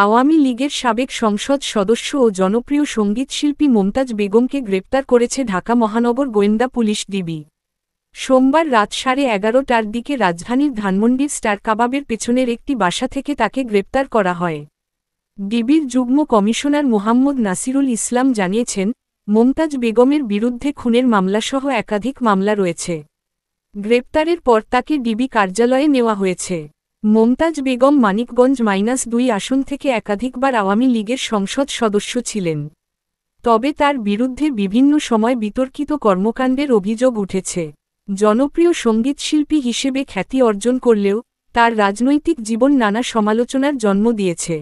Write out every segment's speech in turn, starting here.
আওয়ামী লীগের সাবেক সংসদ সদস্য ও জনপ্রিয় সঙ্গীতশিল্পী মমতাজ বেগমকে গ্রেপ্তার করেছে ঢাকা মহানগর গোয়েন্দা পুলিশ ডিবি। সোমবার রাত 11:30টার দিকে রাজধানীর ধানমন্ডির স্টার কাবাবের পেছনের একটি বাসা থেকে তাকে গ্রেপ্তার করা হয়। ডিবির যুগ্ম কমিশনার মোহাম্মদ নাসিরুল ইসলাম জানিয়েছেন, মমতাজ বেগমের বিরুদ্ধে খুনের মামলাসহ একাধিক মামলা রয়েছে। গ্রেপ্তারের পর তাকে ডিবি কার্যালয়ে নেওয়া হয়েছে। মমতাজ বেগম মানিকগঞ্জ-2 আসন থেকে একাধিকবার আওয়ামী লীগের সংসদ সদস্য ছিলেন। তবে তার বিরুদ্ধে বিভিন্ন সময় বিতর্কিত কর্মকাণ্ডের অভিযোগ উঠেছে। জনপ্রিয় সঙ্গীতশিল্পী হিসেবে খ্যাতি অর্জন করলেও তার রাজনৈতিক জীবন নানা সমালোচনার জন্ম দিয়েছে।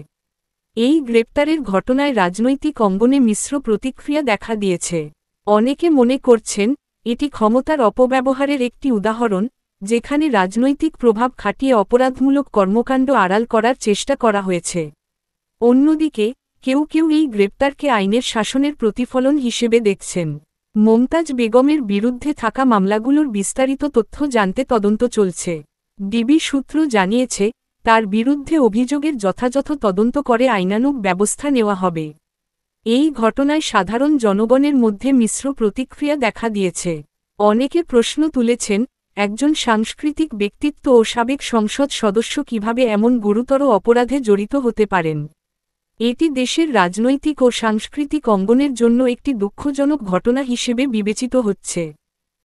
এই গ্রেপ্তারের ঘটনায় রাজনৈতিক অঙ্গনে মিশ্র প্রতিক্রিয়া দেখা দিয়েছে। অনেকে মনে করছেন, এটি ক্ষমতার অপব্যবহারের একটি উদাহরণ, যেখানে রাজনৈতিক প্রভাব খাটিয়ে অপরাধমূলক কর্মকাণ্ড আড়াল করার চেষ্টা করা হয়েছে। অন্যদিকে কেউ কেউ এই গ্রেপ্তারকে আইনের শাসনের প্রতিফলন হিসেবে দেখছেন। মমতাজ বেগমের বিরুদ্ধে থাকা মামলাগুলোর বিস্তারিত তথ্য জানতে তদন্ত চলছে। ডিবি সূত্র জানিয়েছে, তার বিরুদ্ধে অভিযোগের যথাযথ তদন্ত করে আইনানুগ ব্যবস্থা নেওয়া হবে। এই ঘটনায় সাধারণ জনগণের মধ্যে মিশ্র প্রতিক্রিয়া দেখা দিয়েছে। অনেকে প্রশ্ন তুলেছেন, একজন সাংস্কৃতিক ব্যক্তিত্ব ও সাবেক সংসদ সদস্য কিভাবে এমন গুরুতর অপরাধে জড়িত হতে পারেন। এটি দেশের রাজনৈতিক ও সাংস্কৃতিক অঙ্গনের জন্য একটি দুঃখজনক ঘটনা হিসেবে বিবেচিত হচ্ছে।